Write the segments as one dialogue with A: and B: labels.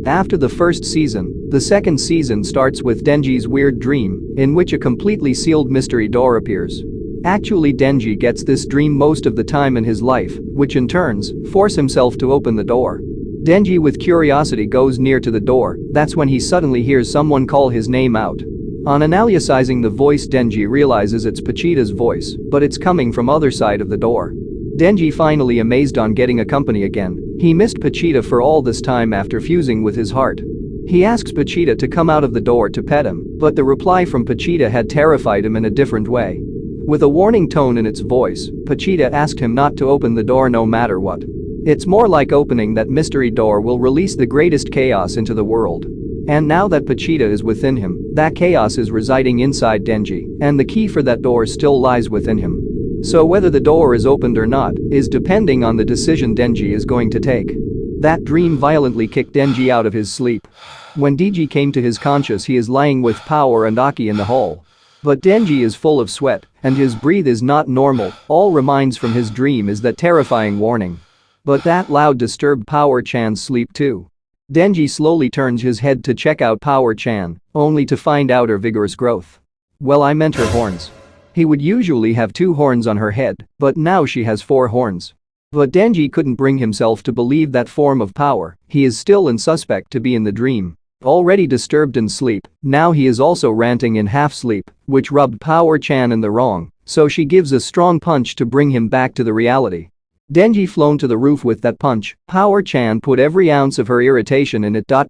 A: After the first season, the second season starts with Denji's weird dream, in which a completely sealed mystery door appears. Actually, Denji gets this dream most of the time in his life, which in turns force himself to open the door. Denji with curiosity goes near to the door. That's when he suddenly hears someone call his name out. On analyzing the voice, Denji realizes it's Pachita's voice, but it's coming from other side of the door. Denji finally amazed on getting a company again. He missed Pachita for all this time after fusing with his heart. He asks Pachita to come out of the door to pet him, but the reply from Pachita had terrified him in a different way. With a warning tone in its voice, Pachita asked him not to open the door no matter what. It's more like opening that mystery door will release the greatest chaos into the world. And now that Pachita is within him, that chaos is residing inside Denji, and the key for that door still lies within him. So whether the door is opened or not is depending on the decision Denji is going to take. That dream violently kicked Denji out of his sleep. When Denji came to his conscious, he is lying with Power and Aki in the hall. But Denji is full of sweat, and his breath is not normal. All reminds from his dream is that terrifying warning. But that loud disturbed Power-chan's sleep too. Denji slowly turns his head to check out Power-chan, only to find out her vigorous growth. Well, I meant her horns. He would usually have 2 horns on her head, but now she has 4 horns. But Denji couldn't bring himself to believe that form of power. He is still unsuspect to be in the dream. Already disturbed in sleep, now he is also ranting in half-sleep, which rubbed Power-chan in the wrong, so she gives a strong punch to bring him back to the reality. Denji flown to the roof with that punch. Power-chan put every ounce of her irritation in it. But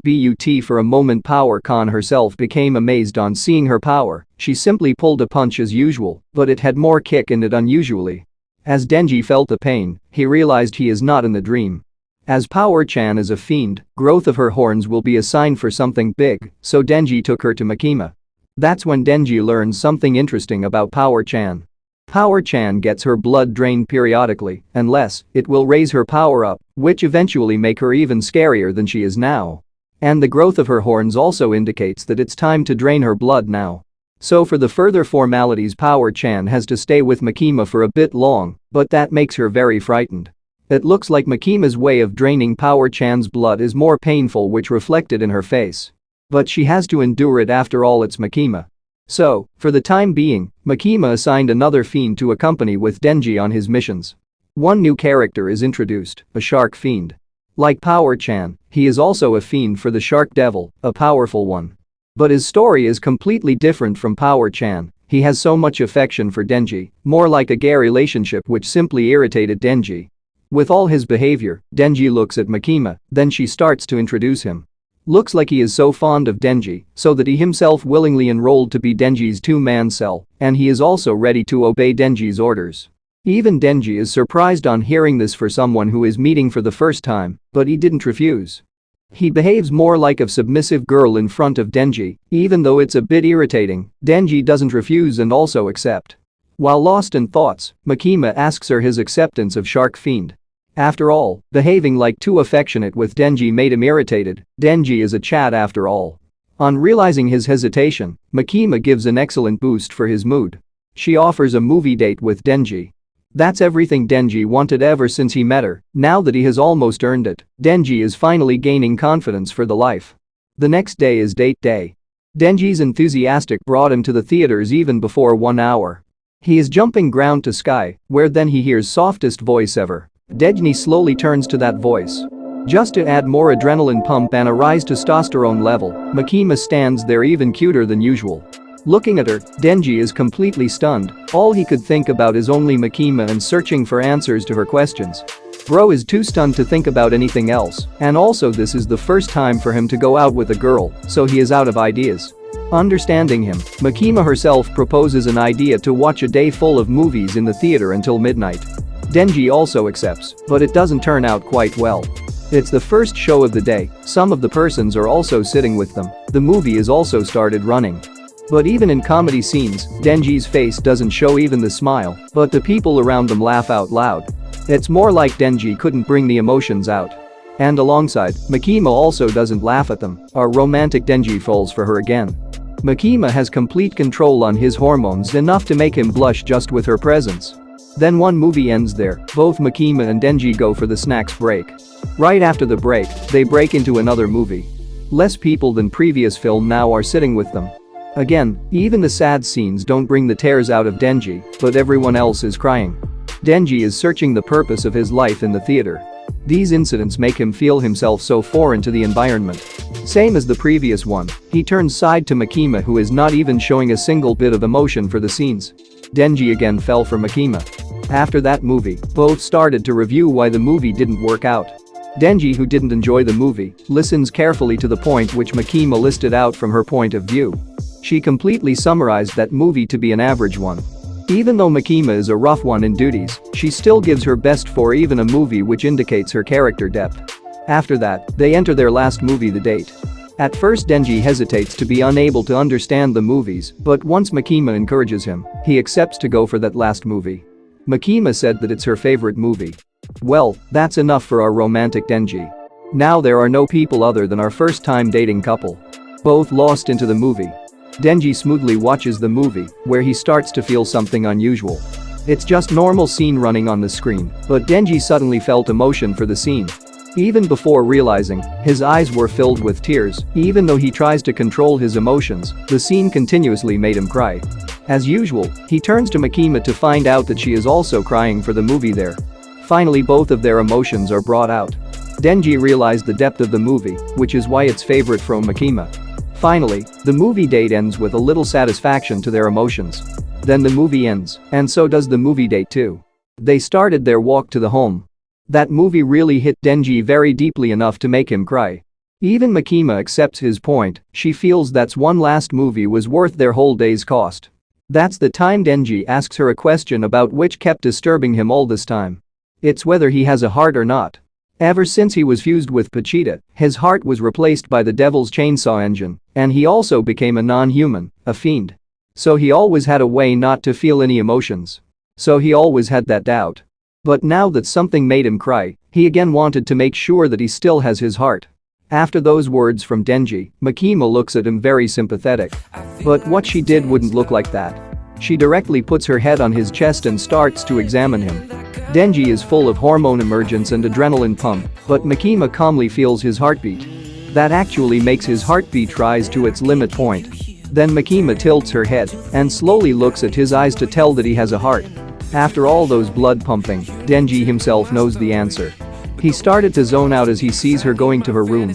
A: for a moment Power-con herself became amazed on seeing her power. She simply pulled a punch as usual, but it had more kick in it unusually. As Denji felt the pain, he realized he is not in the dream. As Power-chan is a fiend, growth of her horns will be a sign for something big, so Denji took her to Makima. That's when Denji learns something interesting about Power-chan. Power-chan gets her blood drained periodically, unless it will raise her power up, which eventually make her even scarier than she is now. And the growth of her horns also indicates that it's time to drain her blood now. So for the further formalities, Power-chan has to stay with Makima for a bit long, but that makes her very frightened. It looks like Makima's way of draining Power-chan's blood is more painful, which reflected in her face. But she has to endure it, after all it's Makima. So, for the time being, Makima assigned another fiend to accompany with Denji on his missions. One new character is introduced, a shark fiend. Like Power-chan, he is also a fiend for the shark devil, a powerful one. But his story is completely different from Power-chan. He has so much affection for Denji, more like a gay relationship, which simply irritated Denji. With all his behavior, Denji looks at Makima, then she starts to introduce him. Looks like he is so fond of Denji, so that he himself willingly enrolled to be Denji's 2-man cell, and he is also ready to obey Denji's orders. Even Denji is surprised on hearing this for someone who is meeting for the first time, but he didn't refuse. He behaves more like a submissive girl in front of Denji, even though it's a bit irritating. Denji doesn't refuse and also accept. While lost in thoughts, Makima asks her his acceptance of Shark Fiend. After all, behaving like too affectionate with Denji made him irritated. Denji is a Chad after all. On realizing his hesitation, Makima gives an excellent boost for his mood. She offers a movie date with Denji. That's everything Denji wanted ever since he met her. Now that he has almost earned it, Denji is finally gaining confidence for the life. The next day is date day. Denji's enthusiastic brought him to the theaters even before 1 hour. He is jumping ground to sky, where then he hears softest voice ever. Denji slowly turns to that voice. Just to add more adrenaline pump and a rise testosterone level, Makima stands there even cuter than usual. Looking at her, Denji is completely stunned. All he could think about is only Makima and searching for answers to her questions. Bro is too stunned to think about anything else, and also this is the first time for him to go out with a girl, so he is out of ideas. Understanding him, Makima herself proposes an idea to watch a day full of movies in the theater until midnight. Denji also accepts, but it doesn't turn out quite well. It's the first show of the day, some of the persons are also sitting with them, the movie is also started running. But even in comedy scenes, Denji's face doesn't show even the smile, but the people around them laugh out loud. It's more like Denji couldn't bring the emotions out. And alongside, Makima also doesn't laugh at them. Our romantic Denji falls for her again. Makima has complete control on his hormones, enough to make him blush just with her presence. Then one movie ends there, both Makima and Denji go for the snacks break. Right after the break, they break into another movie. Less people than previous film now are sitting with them. Again, even the sad scenes don't bring the tears out of Denji, but everyone else is crying. Denji is searching the purpose of his life in the theater. These incidents make him feel himself so foreign to the environment. Same as the previous one, he turns side to Makima, who is not even showing a single bit of emotion for the scenes. Denji again fell for Makima. After that movie, both started to review why the movie didn't work out. Denji, who didn't enjoy the movie, listens carefully to the point which Makima listed out from her point of view. She completely summarized that movie to be an average one. Even though Makima is a rough one in duties, she still gives her best for even a movie which indicates her character depth. After that, they enter their last movie, The Date. At first Denji hesitates to be unable to understand the movies, but once Makima encourages him, he accepts to go for that last movie. Makima said that it's her favorite movie. Well, that's enough for our romantic Denji. Now there are no people other than our first-time dating couple. Both lost into the movie. Denji smoothly watches the movie, where he starts to feel something unusual. It's just normal scene running on the screen, but Denji suddenly felt emotion for the scene. Even before realizing, his eyes were filled with tears. Even though he tries to control his emotions, the scene continuously made him cry. As usual, he turns to Makima to find out that she is also crying for the movie there. Finally, both of their emotions are brought out. Denji realized the depth of the movie, which is why it's favorite from Makima. Finally, the movie date ends with a little satisfaction to their emotions. Then the movie ends, and so does the movie date too. They started their walk to the home. That movie really hit Denji very deeply enough to make him cry. Even Makima accepts his point. She feels that's one last movie was worth their whole day's cost. That's the time Denji asks her a question about which kept disturbing him all this time. It's whether he has a heart or not. Ever since he was fused with Vegeta, his heart was replaced by the devil's chainsaw engine, and he also became a non-human, a fiend. So he always had a way not to feel any emotions. So he always had that doubt. But now that something made him cry, he again wanted to make sure that he still has his heart. After those words from Denji, Makima looks at him very sympathetic. But what she did wouldn't look like that. She directly puts her head on his chest and starts to examine him. Denji is full of hormone emergence and adrenaline pump, but Makima calmly feels his heartbeat. That actually makes his heartbeat rise to its limit point. Then Makima tilts her head and slowly looks at his eyes to tell that he has a heart. After all those blood pumping, Denji himself knows the answer. He started to zone out as he sees her going to her room.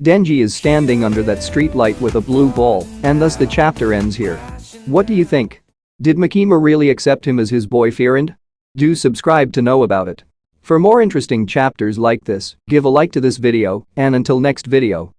A: Denji is standing under that street light with a blue ball, and thus the chapter ends here. What do you think? Did Makima really accept him as his boyfriend? Do subscribe to know about it. For more interesting chapters like this, give a like to this video, and until next video.